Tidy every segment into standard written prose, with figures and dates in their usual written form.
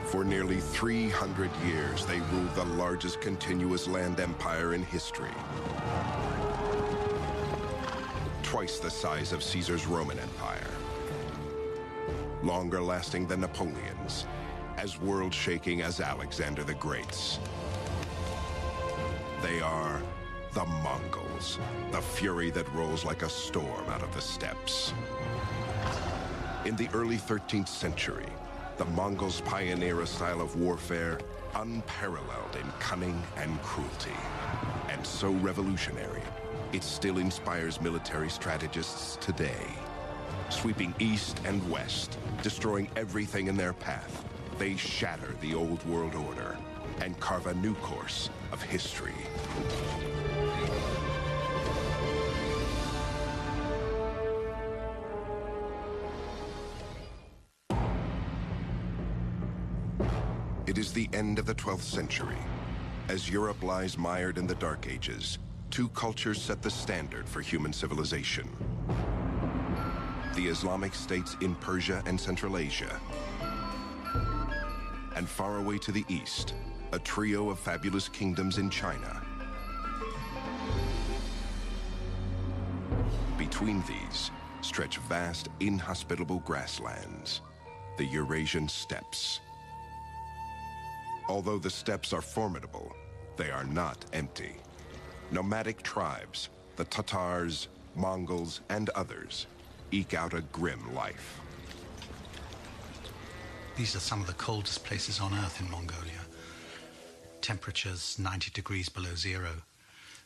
For nearly 300 years, they ruled the largest continuous land empire in history. Twice the size of Caesar's Roman Empire. Longer lasting than Napoleon's, as world-shaking as Alexander the Great's. They are the Mongols, the fury that rolls like a storm out of the steppes. In the early 13th century, the Mongols pioneer a style of warfare unparalleled in cunning and cruelty, and so revolutionary, it still inspires military strategists today. Sweeping east and west, destroying everything in their path, they shatter the old world order and carve a new course of history. It is the end of the 12th century. As Europe lies mired in the Dark Ages, two cultures set the standard for human civilization. The Islamic states in Persia and Central Asia, and far away to the east, a trio of fabulous kingdoms in China. Between these stretch vast, inhospitable grasslands, the Eurasian steppes. Although the steppes are formidable, they are not empty. Nomadic tribes, the Tatars, Mongols, and others, eke out a grim life. These are some of the coldest places on Earth in Mongolia. Temperatures 90 degrees below zero.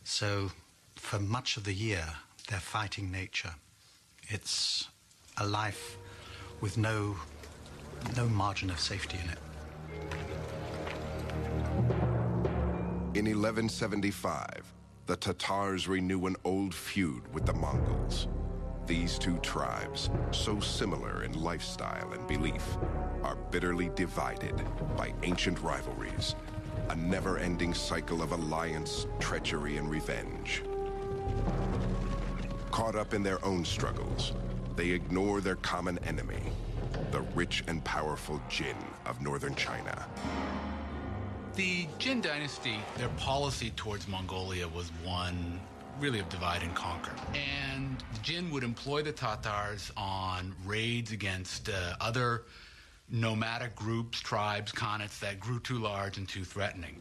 So for much of the year, they're fighting nature. It's a life with no margin of safety in it. In 1175, the Tatars renew an old feud with the Mongols. These two tribes, so similar in lifestyle and belief, are bitterly divided by ancient rivalries, a never-ending cycle of alliance, treachery, and revenge. Caught up in their own struggles, they ignore their common enemy, the rich and powerful Jin of northern China. The Jin dynasty, their policy towards Mongolia was one really of divide and conquer. And the Jin would employ the Tatars on raids against other nomadic groups, tribes, khanates that grew too large and too threatening.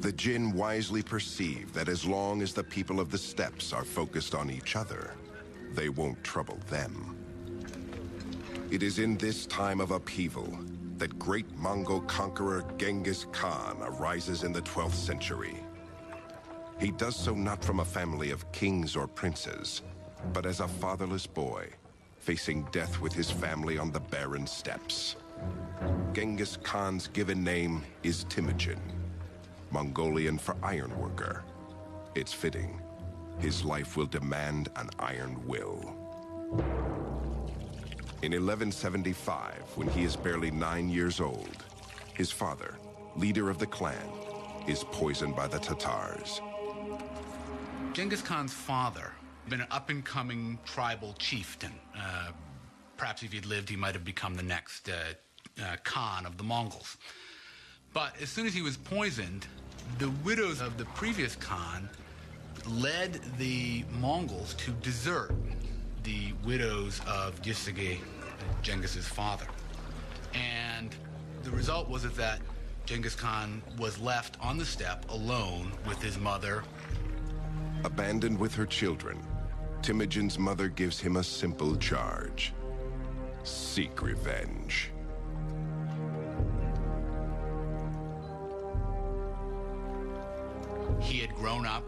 The Jin wisely perceive that as long as the people of the steppes are focused on each other, they won't trouble them. It is in this time of upheaval that great Mongol conqueror Genghis Khan arises in the 12th century. He does so not from a family of kings or princes, but as a fatherless boy, facing death with his family on the barren steppes. Genghis Khan's given name is Temujin, Mongolian for ironworker. It's fitting. His life will demand an iron will. In 1175, when he is barely 9 years old, his father, leader of the clan, is poisoned by the Tatars. Genghis Khan's father had been an up-and-coming tribal chieftain. Perhaps if he'd lived, he might have become the next Khan of the Mongols. But as soon as he was poisoned, the widows of the previous Khan led the Mongols to desert the widows of Yisige, Genghis's father. And the result was that Genghis Khan was left on the steppe alone with his mother. Abandoned with her children, Temujin's mother gives him a simple charge: seek revenge. He had grown up,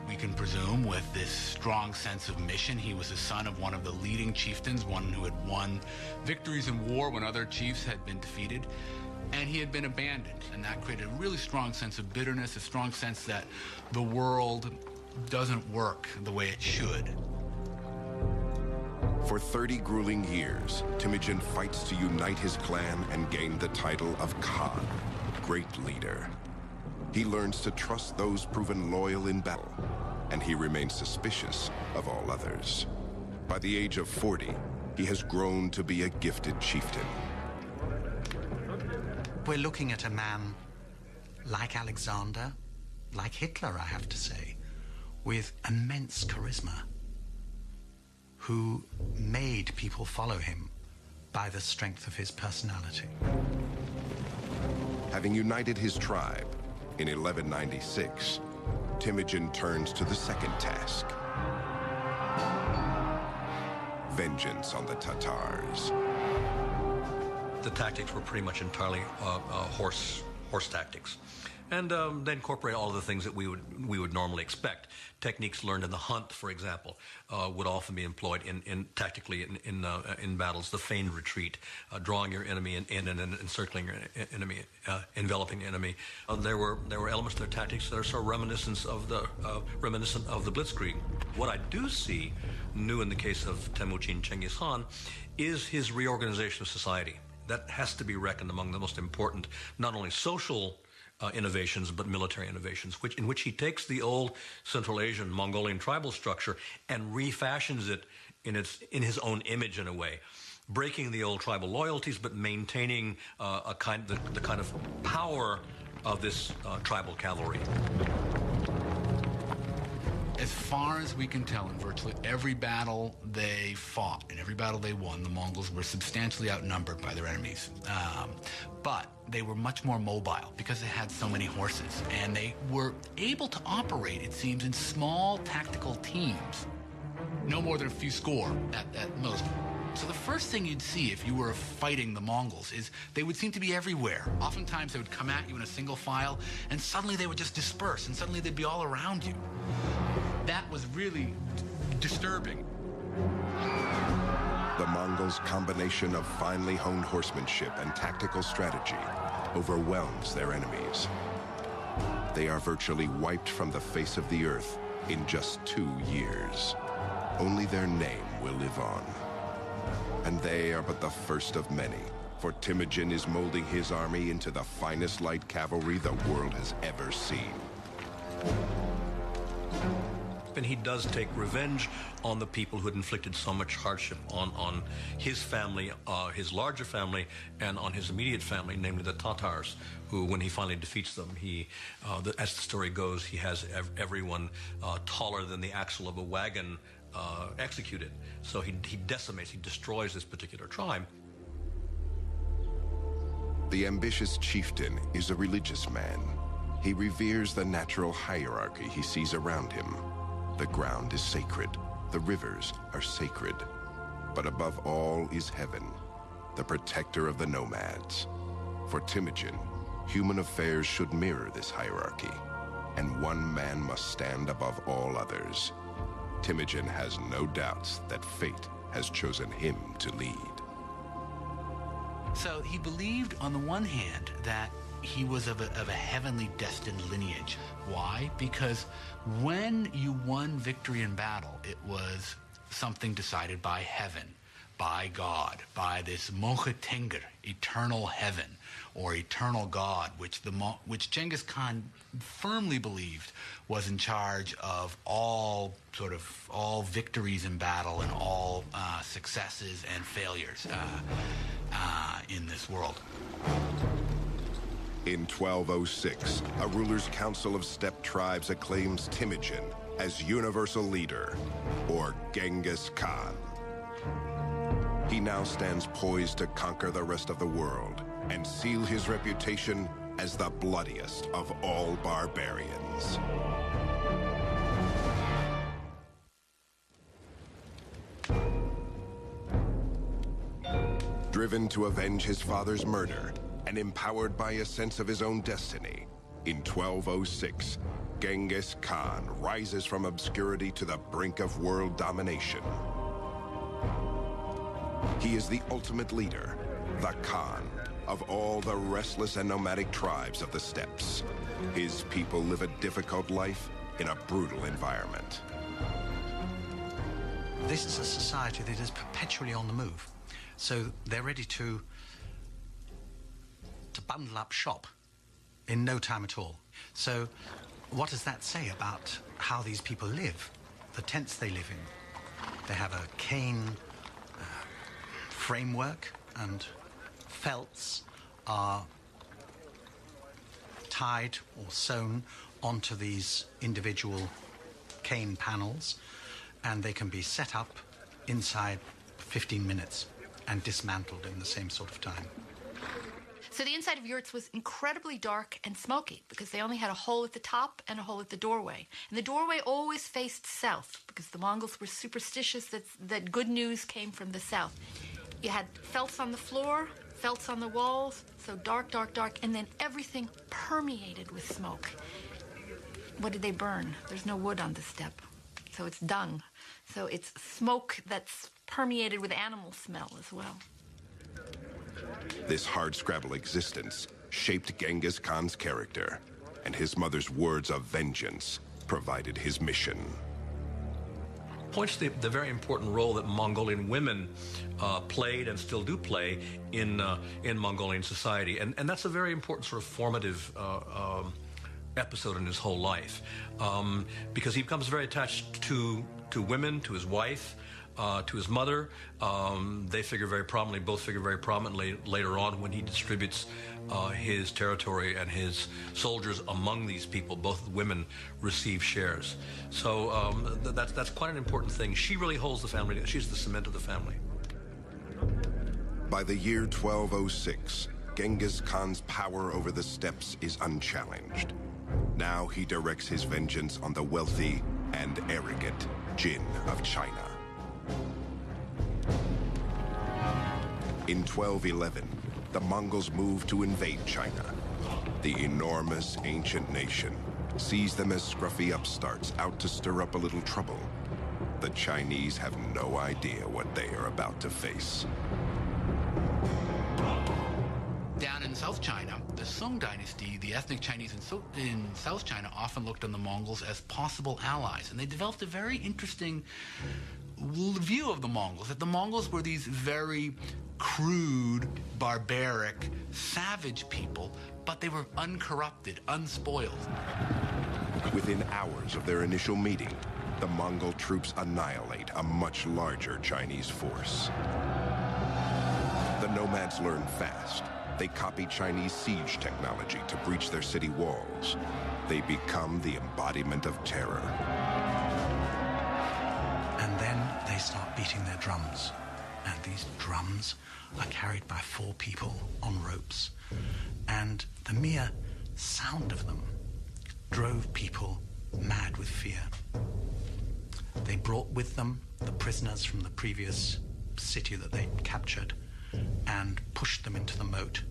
we can presume, with this strong sense of mission. He was the son of one of the leading chieftains, one who had won victories in war when other chiefs had been defeated, and he had been abandoned. And that created a really strong sense of bitterness, a strong sense that the world doesn't work the way it should. For 30 grueling years, Temujin fights to unite his clan and gain the title of Khan, great leader. He learns to trust those proven loyal in battle and he remains suspicious of all others. By the age of 40, he has grown to be a gifted chieftain. We're looking at a man like Alexander, like Hitler, I have to say, with immense charisma, who made people follow him by the strength of his personality. Having united his tribe in 1196, Temujin turns to the second task: vengeance on the Tatars. The tactics were pretty much entirely horse tactics, and they incorporate all of the things that we would normally expect. Techniques learned in the hunt, for example, would often be employed tactically in battles. The feigned retreat, drawing your enemy in and encircling your enemy, enveloping the enemy. There were elements to their tactics that are sort of reminiscent of the Blitzkrieg. What I do see new in the case of Temujin Chengiz Khan is his reorganization of society. That has to be reckoned among the most important, not only social innovations, but military innovations, in which he takes the old Central Asian Mongolian tribal structure and refashions it in his own image in a way, breaking the old tribal loyalties, but maintaining the kind of power of this tribal cavalry. As far as we can tell, in virtually every battle they fought, in every battle they won, the Mongols were substantially outnumbered by their enemies. But they were much more mobile because they had so many horses, and they were able to operate, it seems, in small tactical teams. No more than a few score at most. So the first thing you'd see if you were fighting the Mongols is they would seem to be everywhere. Oftentimes they would come at you in a single file, and suddenly they would just disperse, and suddenly they'd be all around you. That was really disturbing. The Mongols' combination of finely honed horsemanship and tactical strategy overwhelms their enemies. They are virtually wiped from the face of the earth in just 2 years. Only their name will live on. And they are but the first of many, for Temujin is molding his army into the finest light cavalry the world has ever seen. And he does take revenge on the people who had inflicted so much hardship on his family, his larger family, and on his immediate family, namely the Tatars, who, when he finally defeats them, as the story goes, he has everyone taller than the axle of a wagon executed. So he decimates, he destroys this particular tribe. The ambitious chieftain is a religious man. He reveres the natural hierarchy he sees around him. The ground is sacred. The rivers are sacred. But above all is heaven, the protector of the nomads. For Temujin, human affairs should mirror this hierarchy, and one man must stand above all others. Temujin has no doubts that fate has chosen him to lead. So he believed, on the one hand, that he was of a heavenly destined lineage. Why? Because when you won victory in battle, it was something decided by heaven, by God, by this Mochetenger, eternal heaven, or eternal God, which Genghis Khan firmly believed was in charge of all victories in battle and all successes and failures in this world. In 1206, a ruler's council of steppe tribes acclaims Temujin as universal leader, or Genghis Khan. He now stands poised to conquer the rest of the world and seal his reputation as the bloodiest of all barbarians. Driven to avenge his father's murder, and empowered by a sense of his own destiny, in 1206, Genghis Khan rises from obscurity to the brink of world domination. He is the ultimate leader, the Khan, of all the restless and nomadic tribes of the steppes. His people live a difficult life in a brutal environment. This is a society that is perpetually on the move. So they're ready to bundle up shop in no time at all. So what does that say about how these people live, the tents they live in? They have a cane framework, and felts are tied or sewn onto these individual cane panels, and they can be set up inside 15 minutes and dismantled in the same sort of time. So the inside of yurts was incredibly dark and smoky because they only had a hole at the top and a hole at the doorway. And the doorway always faced south because the Mongols were superstitious that good news came from the south. You had felts on the floor, felts on the walls, so dark, dark, dark, and then everything permeated with smoke. What did they burn? There's no wood on the steppe, so it's dung. So it's smoke that's permeated with animal smell as well. This hardscrabble existence shaped Genghis Khan's character, and his mother's words of vengeance provided his mission. Points to the very important role that Mongolian women played and still do play in Mongolian society, and that's a very important sort of formative episode in his whole life, because he becomes very attached to women, to his wife, to his mother. They figure very prominently, both figure very prominently later on when he distributes his territory and his soldiers among these people. Both women receive shares. So that's quite an important thing. She really holds the family. She's the cement of the family. By the year 1206, Genghis Khan's power over the steppes is unchallenged. Now he directs his vengeance on the wealthy and arrogant Jin of China. In 1211, the Mongols moved to invade China. The enormous ancient nation sees them as scruffy upstarts out to stir up a little trouble. The Chinese have no idea what they are about to face. Down in South China, the Sung dynasty, the ethnic Chinese in South China often looked on the Mongols as possible allies, and they developed a very interesting view of the Mongols, that the Mongols were these very crude, barbaric, savage people, but they were uncorrupted, unspoiled. Within hours of their initial meeting, the Mongol troops annihilate a much larger Chinese force. The nomads learn fast. They copy Chinese siege technology to breach their city walls. They become the embodiment of terror. And then they start beating their drums. And these drums are carried by 4 people on ropes. And the mere sound of them drove people mad with fear. They brought with them the prisoners from the previous city that they captured and pushed them into the moat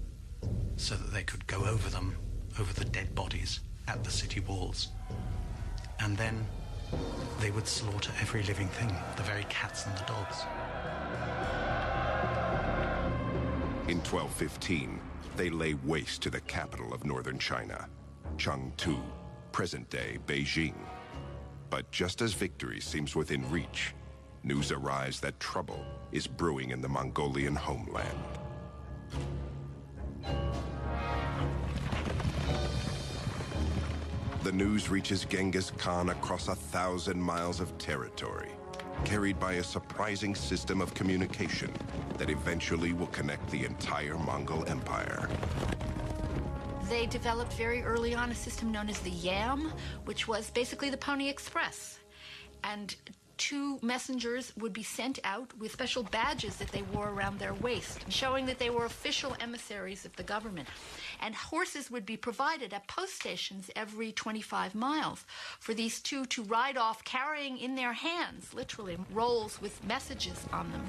so that they could go over them, over the dead bodies at the city walls. And then they would slaughter every living thing, the very cats and the dogs. In 1215, they lay waste to the capital of northern China, Chengdu, present-day Beijing. But just as victory seems within reach, news arrives that trouble is brewing in the Mongolian homeland. The news reaches Genghis Khan across 1,000 miles of territory, carried by a surprising system of communication that eventually will connect the entire Mongol Empire. They developed very early on a system known as the Yam, which was basically the Pony Express. And 2 messengers would be sent out with special badges that they wore around their waist, showing that they were official emissaries of the government. And horses would be provided at post stations every 25 miles for these 2 to ride off carrying in their hands, literally, rolls with messages on them.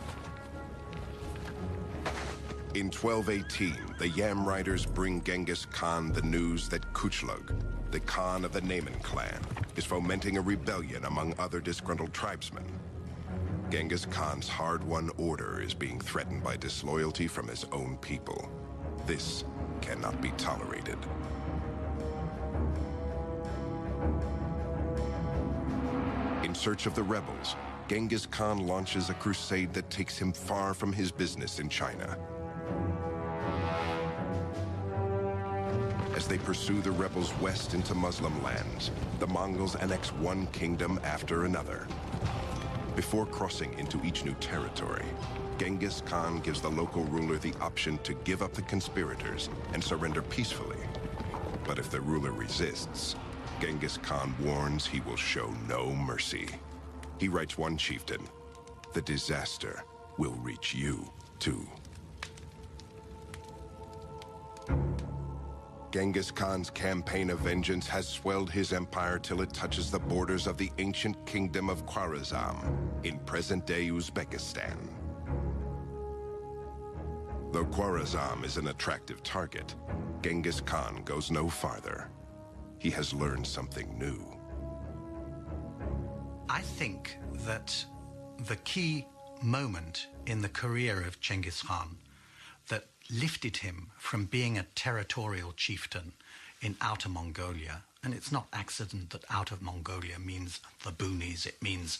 In 1218, the Yam riders bring Genghis Khan the news that Kuchlug, the Khan of the Naiman clan, is fomenting a rebellion among other disgruntled tribesmen. Genghis Khan's hard-won order is being threatened by disloyalty from his own people. This cannot be tolerated. In search of the rebels, Genghis Khan launches a crusade that takes him far from his business in China. As As they pursue the rebels west into Muslim lands, the Mongols annex one kingdom after another. Before crossing into each new territory, Genghis Khan gives the local ruler the option to give up the conspirators and surrender peacefully. But if the ruler resists, Genghis Khan warns he will show no mercy. He writes one chieftain, "The disaster will reach you, too." Genghis Khan's campaign of vengeance has swelled his empire till it touches the borders of the ancient kingdom of Khwarezm in present-day Uzbekistan. Though Khwarezm is an attractive target, Genghis Khan goes no farther. He has learned something new. I think that the key moment in the career of Genghis Khan that lifted him from being a territorial chieftain in Outer Mongolia, and it's not accident that Outer Mongolia means the boonies, it means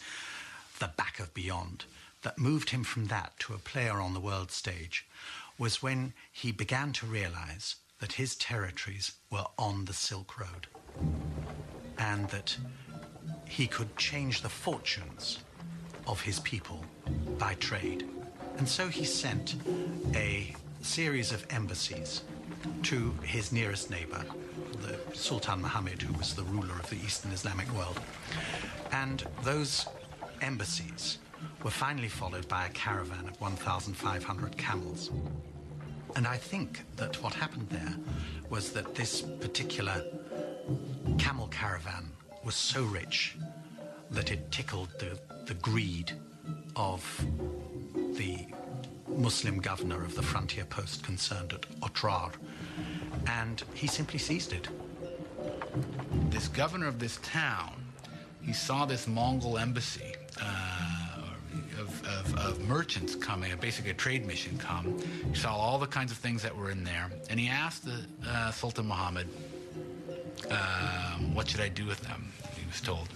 the back of beyond, that moved him from that to a player on the world stage, was when he began to realize that his territories were on the Silk Road and that he could change the fortunes of his people by trade. And so he sent a series of embassies to his nearest neighbor, the Sultan Muhammad, who was the ruler of the Eastern Islamic world. And those embassies were finally followed by a caravan of 1,500 camels. And I think that what happened there was that this particular camel caravan was so rich that it tickled the greed of the Muslim governor of the frontier post concerned at Otrar, and he simply seized it. This governor of this town, he saw this Mongol embassy of merchants coming, basically a trade mission come. He saw all the kinds of things that were in there, and he asked the Sultan Muhammad, what should I do with them? He was told.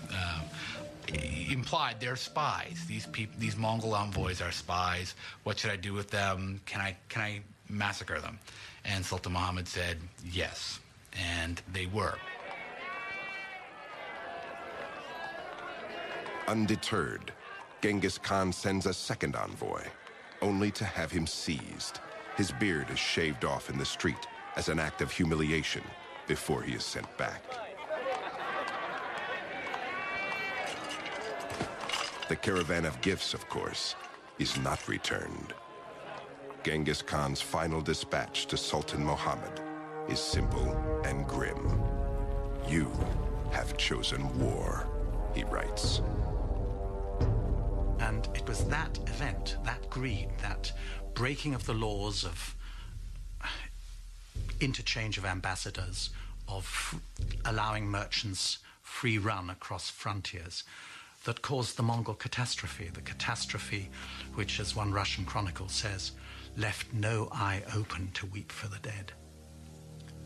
He implied they're spies. These Mongol envoys are spies. What should I do with them? Can I massacre them? And Sultan Muhammad said yes, and they were. Undeterred, Genghis Khan sends a second envoy, only to have him seized. His beard is shaved off in the street as an act of humiliation before he is sent back. The caravan of gifts, of course, is not returned. Genghis Khan's final dispatch to Sultan Muhammad is simple and grim. "You have chosen war," he writes. And it was that event, that greed, that breaking of the laws of interchange of ambassadors, of allowing merchants free run across frontiers, that caused the Mongol catastrophe, the catastrophe which, as one Russian chronicle says, left no eye open to weep for the dead.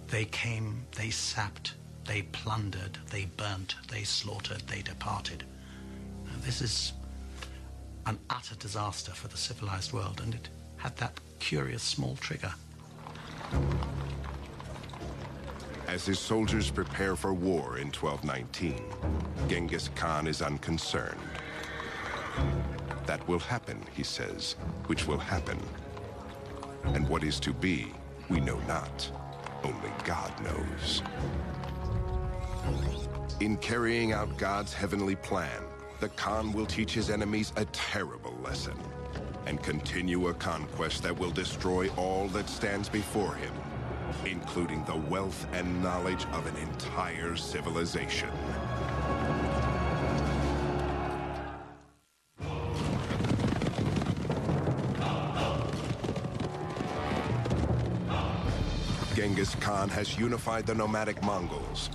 They came, they sapped, they plundered, they burnt, they slaughtered, they departed. Now, this is an utter disaster for the civilized world, and it had that curious small trigger. As his soldiers prepare for war in 1219, Genghis Khan is unconcerned. That will happen, he says, which will happen. And what is to be, we know not. Only God knows. In carrying out God's heavenly plan, the Khan will teach his enemies a terrible lesson and continue a conquest that will destroy all that stands before him, including the wealth and knowledge of an entire civilization. Genghis Khan has unified the nomadic Mongols,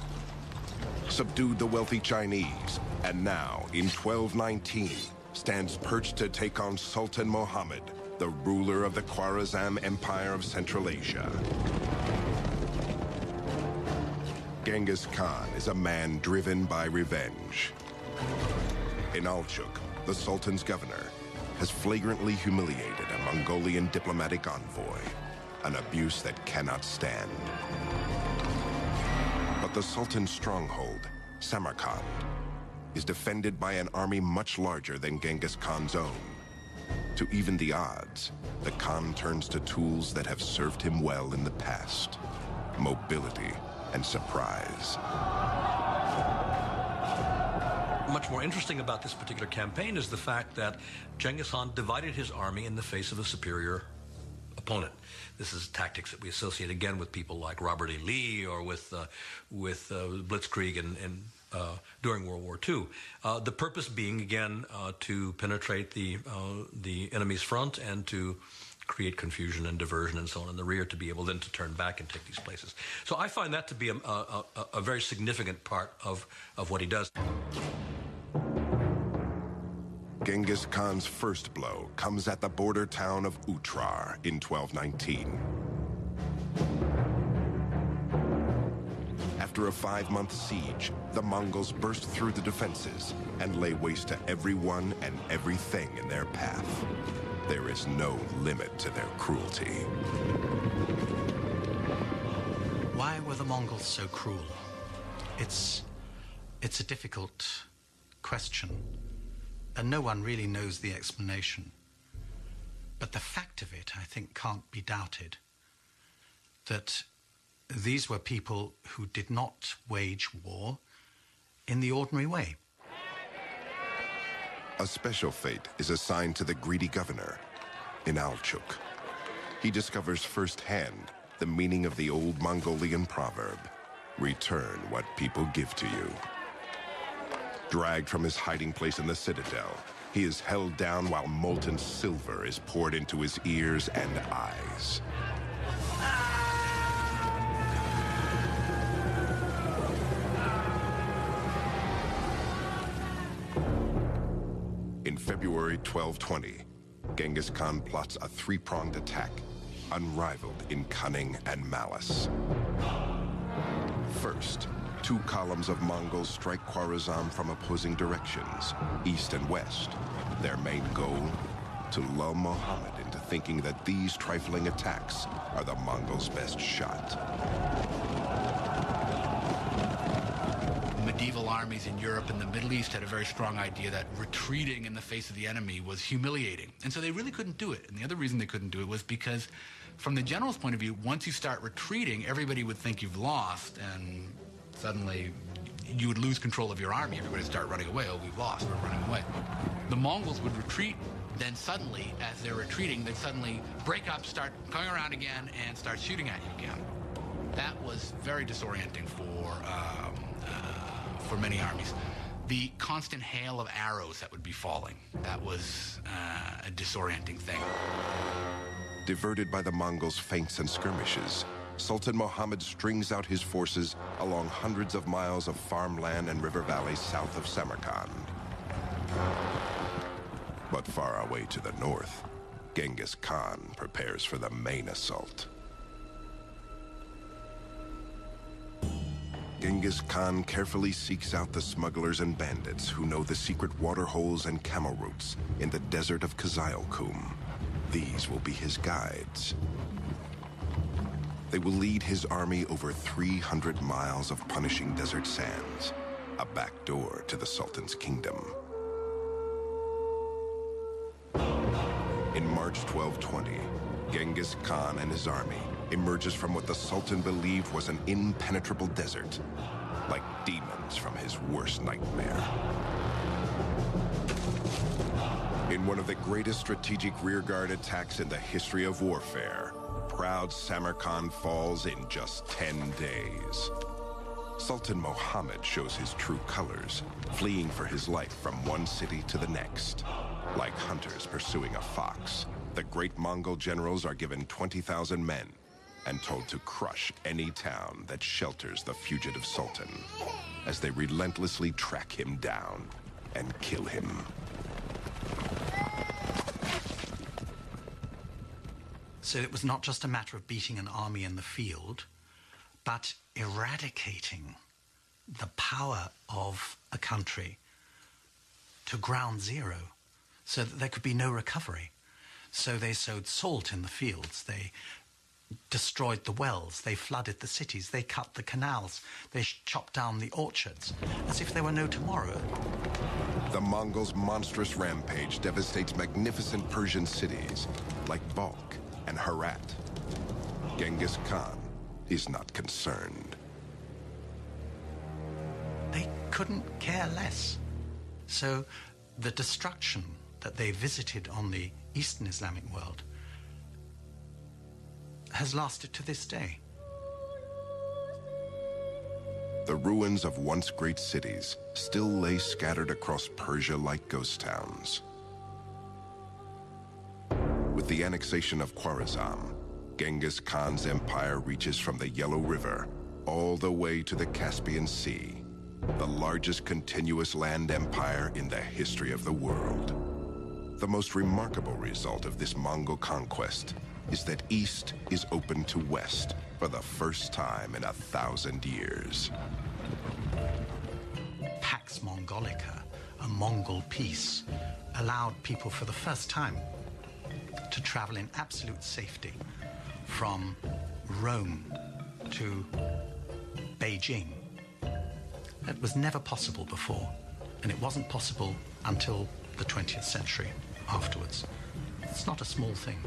subdued the wealthy Chinese, and now, in 1219, stands perched to take on Sultan Muhammad, the ruler of the Khwarezm Empire of Central Asia. Genghis Khan is a man driven by revenge. Inalchuk, the Sultan's governor, has flagrantly humiliated a Mongolian diplomatic envoy, an abuse that cannot stand. the Sultan's stronghold, Samarkand, is defended by an army much larger than Genghis Khan's own. To even the odds, the Khan turns to tools that have served him well in the past: mobility and surprise. Much more interesting about this particular campaign is the fact that Genghis Khan divided his army in the face of a superior opponent. This is tactics that we associate again with people like Robert E. Lee or with Blitzkrieg and during World War II. The purpose being, again, to penetrate the enemy's front and to create confusion and diversion and so on in the rear, to be able then to turn back and take these places. So I find that to be a very significant part of what he does. Genghis Khan's first blow comes at the border town of Utrar in 1219. After a 5-month siege, the Mongols burst through the defenses and lay waste to everyone and everything in their path. There is no limit to their cruelty. Why were the Mongols so cruel? It's a difficult question, and no one really knows the explanation. But the fact of it, I think, can't be doubted, that these were people who did not wage war in the ordinary way. A special fate is assigned to the greedy governor in Alchuk. He discovers firsthand the meaning of the old Mongolian proverb, "Return what people give to you." Dragged from his hiding place in the citadel, he is held down while molten silver is poured into his ears and eyes. In February 1220, Genghis Khan plots a 3-pronged attack, unrivaled in cunning and malice. First, 2 columns of Mongols strike Khwarazm from opposing directions, east and west. Their main goal? To lull Muhammad into thinking that these trifling attacks are the Mongols' best shot. Medieval armies in Europe and the Middle East had a very strong idea that retreating in the face of the enemy was humiliating. And so they really couldn't do it. And the other reason they couldn't do it was because, from the general's point of view, once you start retreating, everybody would think you've lost, and suddenly you would lose control of your army. Everybody would start running away. Oh, we've lost. We're running away. The Mongols would retreat. Then suddenly, as they're retreating, they'd suddenly break up, start coming around again, and start shooting at you again. That was very disorienting for many armies. The constant hail of arrows that would be falling, that was a disorienting thing. Diverted by the Mongols' feints and skirmishes, Sultan Muhammad strings out his forces along hundreds of miles of farmland and river valleys south of Samarkand. But far away to the north, Genghis Khan prepares for the main assault. Genghis Khan carefully seeks out the smugglers and bandits who know the secret water holes and camel routes in the desert of Kızılkum. These will be his guides. They will lead his army over 300 miles of punishing desert sands, a back door to the Sultan's kingdom. In March 1220, Genghis Khan and his army emerges from what the Sultan believed was an impenetrable desert, like demons from his worst nightmare. In one of the greatest strategic rearguard attacks in the history of warfare, proud Samarkand falls in just 10 days. Sultan Muhammad shows his true colors, fleeing for his life from one city to the next. Like hunters pursuing a fox, the great Mongol generals are given 20,000 men and told to crush any town that shelters the fugitive Sultan, as they relentlessly track him down and kill him. So it was not just a matter of beating an army in the field, but eradicating the power of a country to ground zero so that there could be no recovery. So they sowed salt in the fields. They destroyed the wells, they flooded the cities, they cut the canals, they chopped down the orchards, as if there were no tomorrow. The Mongols' monstrous rampage devastates magnificent Persian cities like Balkh and Herat. Genghis Khan is not concerned. They couldn't care less. So the destruction that they visited on the Eastern Islamic world has lasted to this day. The ruins of once great cities still lay scattered across Persia like ghost towns. With the annexation of Khwarezm, Genghis Khan's empire reaches from the Yellow River all the way to the Caspian Sea, the largest continuous land empire in the history of the world. The most remarkable result of this Mongol conquest is that East is open to West for the first time in 1,000 years. Pax Mongolica, a Mongol peace, allowed people for the first time to travel in absolute safety from Rome to Beijing. That was never possible before, and it wasn't possible until the 20th century afterwards. It's not a small thing.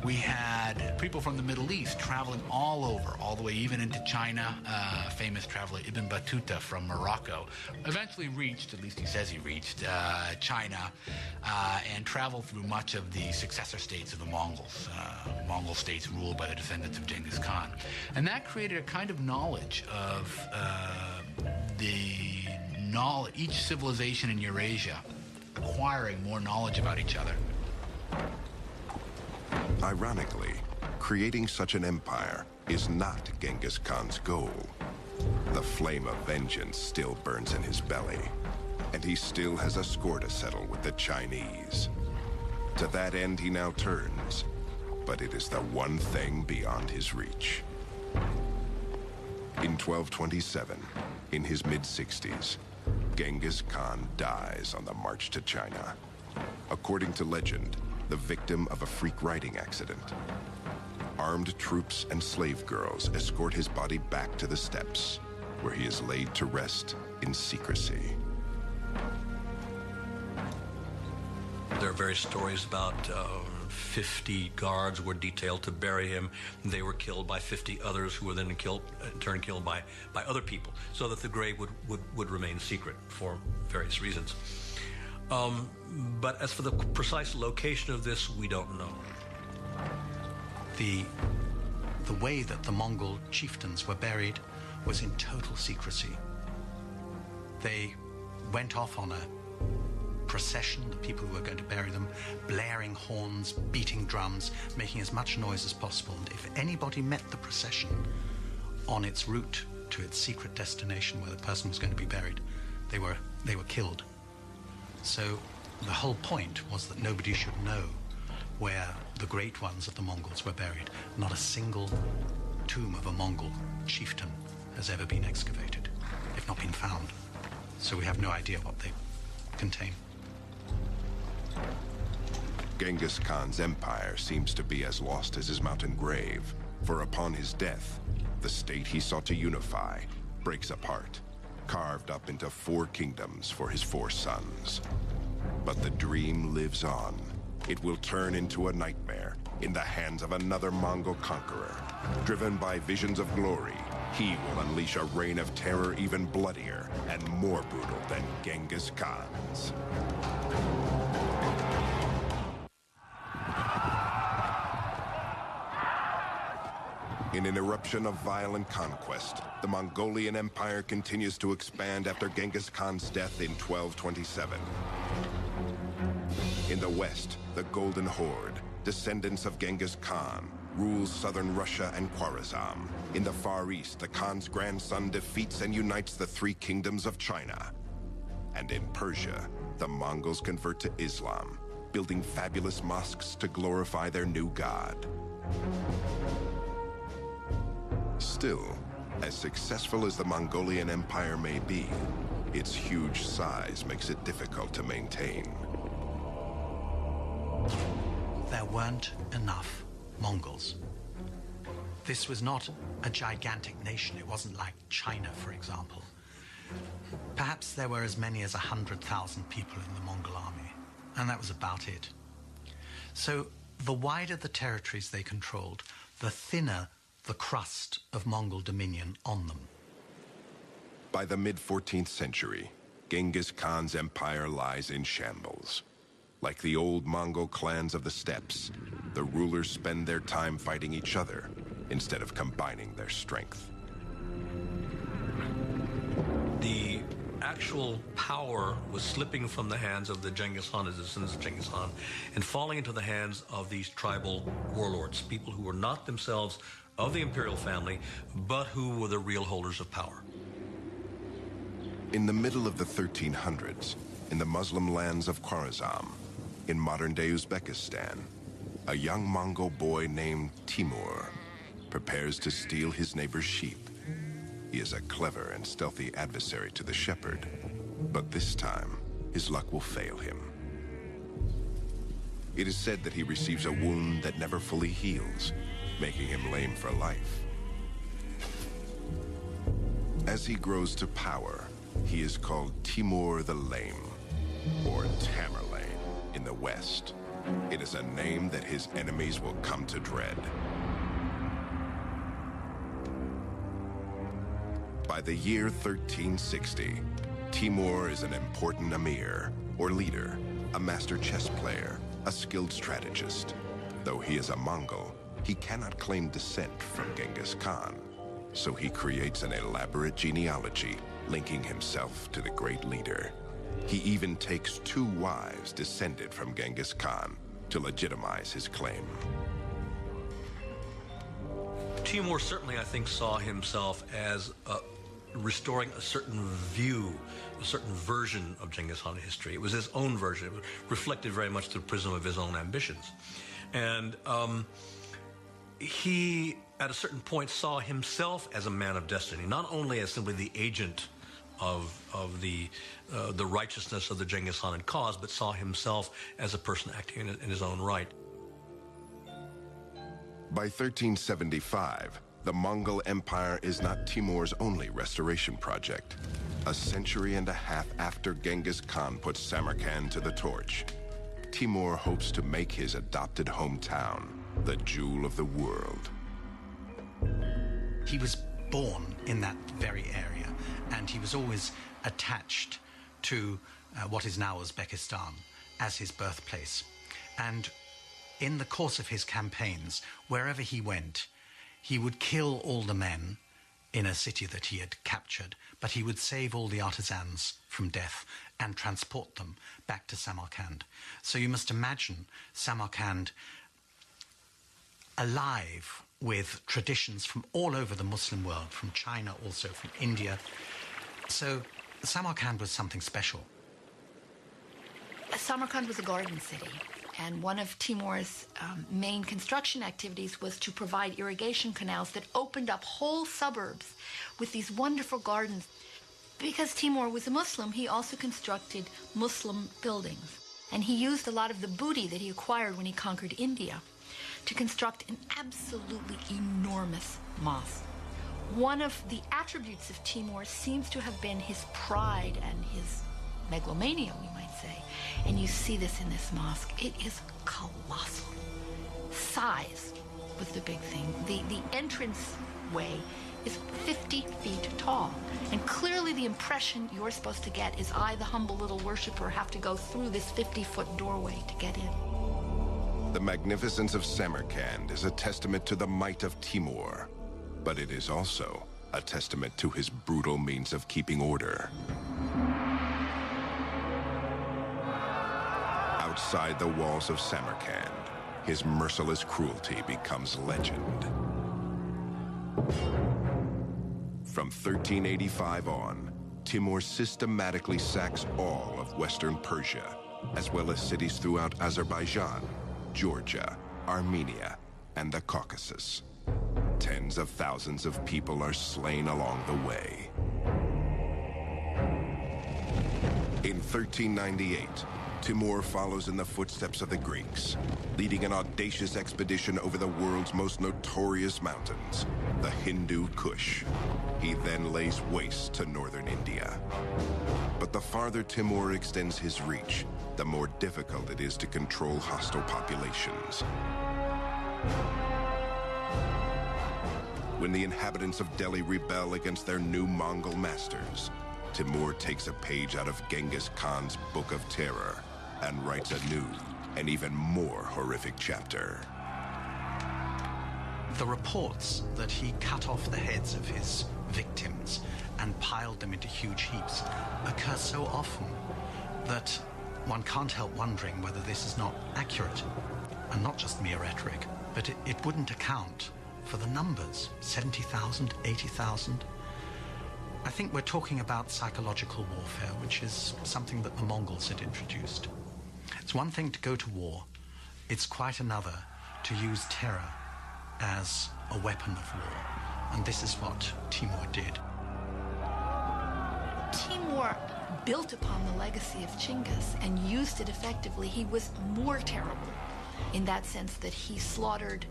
We had people from the Middle East traveling all over, all the way even into China. Famous traveler Ibn Battuta from Morocco eventually reached, at least he says he reached, China and traveled through much of the successor states of the Mongols, Mongol states ruled by the descendants of Genghis Khan. And that created a kind of knowledge of each civilization in Eurasia acquiring more knowledge about each other. Ironically, creating such an empire is not Genghis Khan's goal. The flame of vengeance still burns in his belly, and he still has a score to settle with the Chinese. To that end he now turns, but it is the one thing beyond his reach. In 1227, in his mid-60s, Genghis Khan dies on the march to China. According to legend, the victim of a freak riding accident. Armed troops and slave girls escort his body back to the steppes, where he is laid to rest in secrecy. There are various stories about 50 guards were detailed to bury him. They were killed by 50 others who were then in turn killed by other people, so that the grave would remain secret for various reasons. But as for the precise location of this, we don't know. The way that the Mongol chieftains were buried was in total secrecy. They went off on a procession, the people who were going to bury them, blaring horns, beating drums, making as much noise as possible. And if anybody met the procession on its route to its secret destination where the person was going to be buried, they were killed. So the whole point was that nobody should know where the great ones of the Mongols were buried. Not a single tomb of a Mongol chieftain has ever been excavated. They've not been found. So we have no idea what they contain. Genghis Khan's empire seems to be as lost as his mountain grave, for upon his death, the state he sought to unify breaks apart, carved up into 4 kingdoms for his 4 sons. But the dream lives on. It will turn into a nightmare in the hands of another Mongol conqueror. Driven by visions of glory, he will unleash a reign of terror even bloodier and more brutal than Genghis Khan's. In an eruption of violent conquest, the Mongolian Empire continues to expand after Genghis Khan's death in 1227. In the west, the Golden Horde, descendants of Genghis Khan, rules southern Russia and Khwarezm. In the Far East, the Khan's grandson defeats and unites the 3 kingdoms of China. And in Persia, the Mongols convert to Islam, building fabulous mosques to glorify their new god. Still, as successful as the Mongolian Empire may be, its huge size makes it difficult to maintain. There weren't enough Mongols This was not a gigantic nation. It wasn't like China, for example. Perhaps there were as many as 100,000 people in the Mongol army, and that was about it. So the wider the territories they controlled, the thinner the crust of Mongol dominion on them. By the mid-14th century, Genghis Khan's empire lies in shambles. Like the old Mongol clans of the steppes, the rulers spend their time fighting each other instead of combining their strength. The actual power was slipping from the hands of the Genghis Khan, the descendants of Genghis Khan, and falling into the hands of these tribal warlords, people who were not themselves of the imperial family, but who were the real holders of power. In the middle of the 1300s, in the Muslim lands of Khwarezm, in modern-day Uzbekistan, a young Mongol boy named Timur prepares to steal his neighbor's sheep. He is a clever and stealthy adversary to the shepherd, but this time, his luck will fail him. It is said that he receives a wound that never fully heals, making him lame for life. As he grows to power, he is called Timur the Lame, or Tamerlane in the West. It is a name that his enemies will come to dread. By the year 1360, Timur is an important emir, or leader, a master chess player, a skilled strategist. Though he is a Mongol, he cannot claim descent from Genghis Khan, so he creates an elaborate genealogy linking himself to the great leader. He even takes 2 wives descended from Genghis Khan to legitimize his claim. Timur certainly, I think, saw himself as restoring a certain view, a certain version of Genghis Khan history. It was his own version. It was reflected very much through the prism of his own ambitions. And he, at a certain point, saw himself as a man of destiny, not only as simply the agent of the righteousness of the Genghis Khan cause, but saw himself as a person acting in his own right. By 1375, the Mongol Empire is not Timur's only restoration project. A century and a half after Genghis Khan put Samarkand to the torch, Timur hopes to make his adopted hometown the jewel of the world. He was born in that very area, and he was always attached to what is now Uzbekistan as his birthplace. And in the course of his campaigns, wherever he went, he would kill all the men in a city that he had captured, but he would save all the artisans from death and transport them back to Samarkand. So you must imagine Samarkand alive with traditions from all over the Muslim world, from China, also from India. So Samarkand was something special. Samarkand was a garden city, and one of Timur's main construction activities was to provide irrigation canals that opened up whole suburbs with these wonderful gardens. Because Timur was a Muslim, he also constructed Muslim buildings, and he used a lot of the booty that he acquired when he conquered India to construct an absolutely enormous mosque. One of the attributes of Timur seems to have been his pride and his megalomania, we might say. And you see this in this mosque. It is colossal. Size was the big thing. The entrance way is 50 feet tall. And clearly the impression you're supposed to get is I, the humble little worshiper, have to go through this 50-foot doorway to get in. The magnificence of Samarkand is a testament to the might of Timur, but it is also a testament to his brutal means of keeping order. Outside the walls of Samarkand, his merciless cruelty becomes legend. From 1385 on, Timur systematically sacks all of Western Persia, as well as cities throughout Azerbaijan, Georgia, Armenia, and the Caucasus. Tens of thousands of people are slain along the way. In 1398, Timur follows in the footsteps of the Greeks, leading an audacious expedition over the world's most notorious mountains, the Hindu Kush. He then lays waste to northern India. But the farther Timur extends his reach, the more difficult it is to control hostile populations. When the inhabitants of Delhi rebel against their new Mongol masters, Timur takes a page out of Genghis Khan's Book of Terror and writes a new and even more horrific chapter. The reports that he cut off the heads of his victims and piled them into huge heaps occur so often that one can't help wondering whether this is not accurate and not just mere rhetoric, but it wouldn't account for the numbers, 70,000, 80,000. I think we're talking about psychological warfare, which is something that the Mongols had introduced. It's one thing to go to war. It's quite another to use terror as a weapon of war. And this is what Timur did. Timur built upon the legacy of Chinggis and used it effectively. He was more terrible in that sense that he slaughtered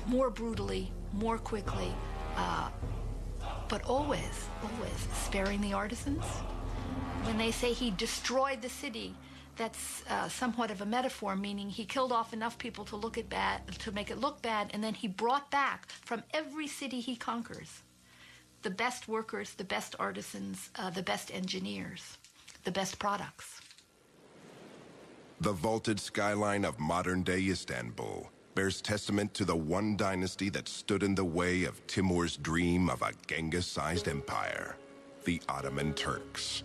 more brutally, more quickly, but always sparing the artisans. When they say he destroyed the city, that's somewhat of a metaphor, meaning he killed off enough people to make it look bad, and then he brought back from every city he conquers the best workers, the best artisans, the best engineers, the best products. The vaulted skyline of modern-day Istanbul bears testament to the one dynasty that stood in the way of Timur's dream of a Genghis-sized empire, the Ottoman Turks.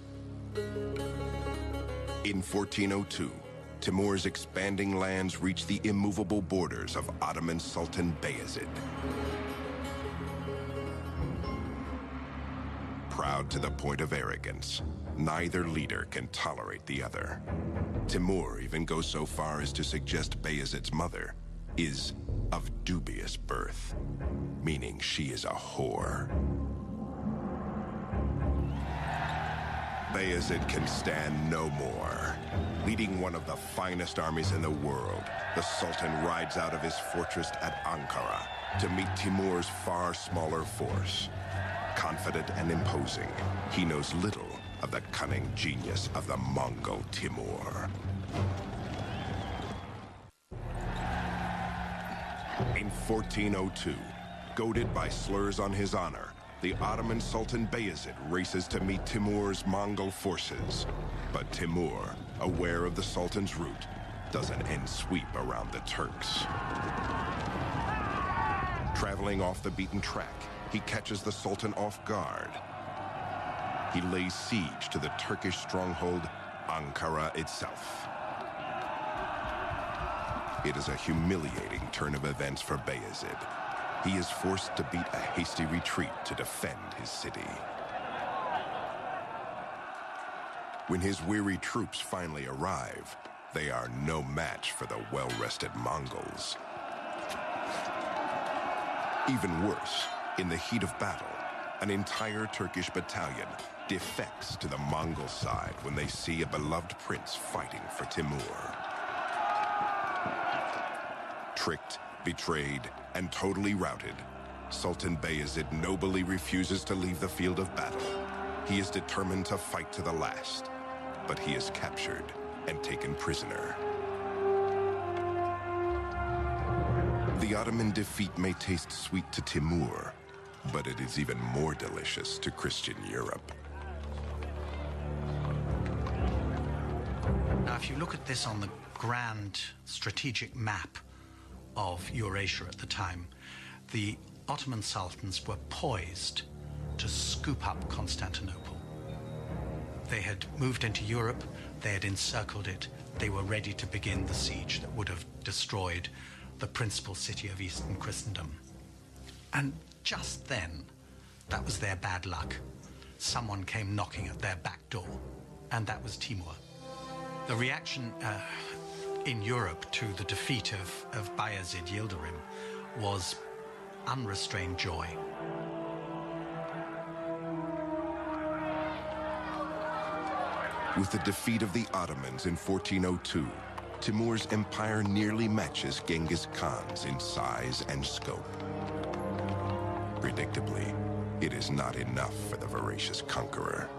In 1402, Timur's expanding lands reached the immovable borders of Ottoman Sultan Bayezid. Proud to the point of arrogance, neither leader can tolerate the other. Timur even goes so far as to suggest Bayezid's mother is of dubious birth, meaning she is a whore. Bayezid can stand no more. Leading one of the finest armies in the world, the Sultan rides out of his fortress at Ankara to meet Timur's far smaller force. Confident and imposing, he knows little of the cunning genius of the Mongol Timur. In 1402, goaded by slurs on his honor, the Ottoman Sultan Bayezid races to meet Timur's Mongol forces. But Timur, aware of the Sultan's route, does an end sweep around the Turks. Traveling off the beaten track, he catches the Sultan off guard. He lays siege to the Turkish stronghold, Ankara itself. It is a humiliating turn of events for Bayezid. He is forced to beat a hasty retreat to defend his city. When his weary troops finally arrive, they are no match for the well-rested Mongols. Even worse, in the heat of battle, an entire Turkish battalion defects to the Mongol side when they see a beloved prince fighting for Timur. Tricked, betrayed, and totally routed, Sultan Bayezid nobly refuses to leave the field of battle. He is determined to fight to the last, but he is captured and taken prisoner. The Ottoman defeat may taste sweet to Timur, but it is even more delicious to Christian Europe. Now, if you look at this on the grand strategic map of Eurasia at the time, the Ottoman sultans were poised to scoop up Constantinople. They had moved into Europe, they had encircled it, they were ready to begin the siege that would have destroyed the principal city of Eastern Christendom. And just then, that was their bad luck. Someone came knocking at their back door, and that was Timur. The reaction in Europe to the defeat of Bayezid Yildirim was unrestrained joy. With the defeat of the Ottomans in 1402, Timur's empire nearly matches Genghis Khan's in size and scope. Predictably, it is not enough for the voracious conqueror.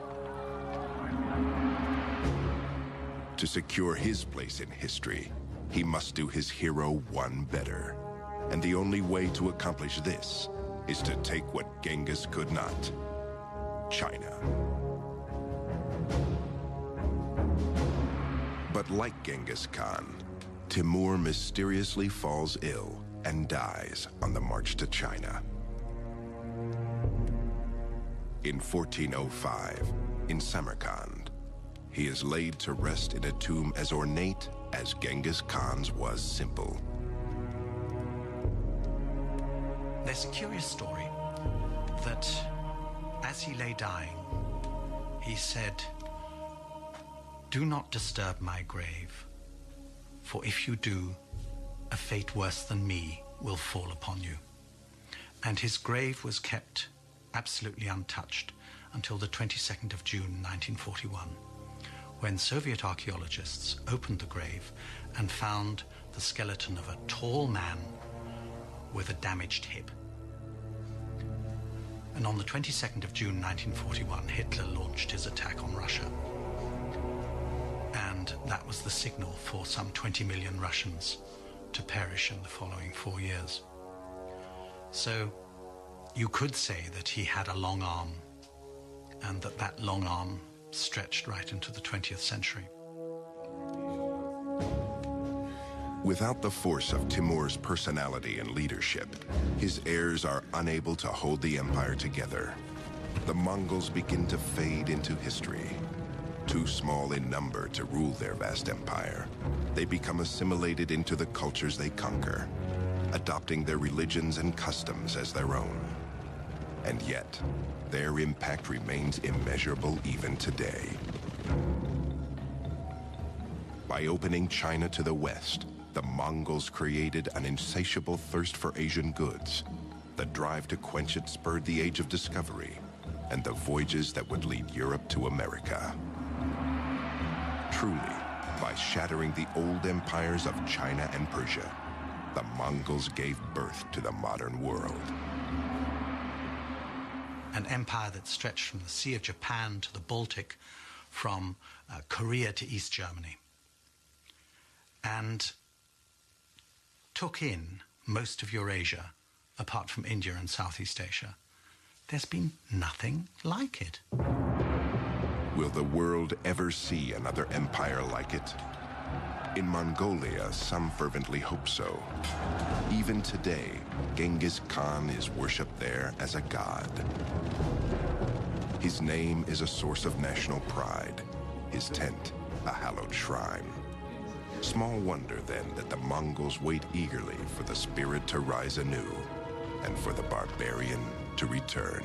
To secure his place in history, he must do his hero one better. And the only way to accomplish this is to take what Genghis could not: China. But like Genghis Khan, Timur mysteriously falls ill and dies on the march to China. In 1405, in Samarkand, he is laid to rest in a tomb as ornate as Genghis Khan's was simple. There's a curious story that as he lay dying, he said, "Do not disturb my grave, for if you do, a fate worse than me will fall upon you." And his grave was kept absolutely untouched until the 22nd of June 1941, when Soviet archaeologists opened the grave and found the skeleton of a tall man with a damaged hip. And on the 22nd of June 1941, Hitler launched his attack on Russia. And that was the signal for some 20 million Russians to perish in the following 4 years. So you could say that he had a long arm, and that long arm stretched right into the 20th century. Without the force of Timur's personality and leadership, his heirs are unable to hold the empire together. The Mongols begin to fade into history. Too small in number to rule their vast empire, they become assimilated into the cultures they conquer, adopting their religions and customs as their own. And yet, their impact remains immeasurable even today. By opening China to the west, the Mongols created an insatiable thirst for Asian goods. The drive to quench it spurred the Age of Discovery and the voyages that would lead Europe to America. Truly, by shattering the old empires of China and Persia, the Mongols gave birth to the modern world. An empire that stretched from the Sea of Japan to the Baltic, from Korea to East Germany, and took in most of Eurasia, apart from India and Southeast Asia. There's been nothing like it. Will the world ever see another empire like it? In Mongolia, some fervently hope so. Even today, Genghis Khan is worshipped there as a god. His name is a source of national pride, his tent a hallowed shrine. Small wonder, then, that the Mongols wait eagerly for the spirit to rise anew and for the barbarian to return.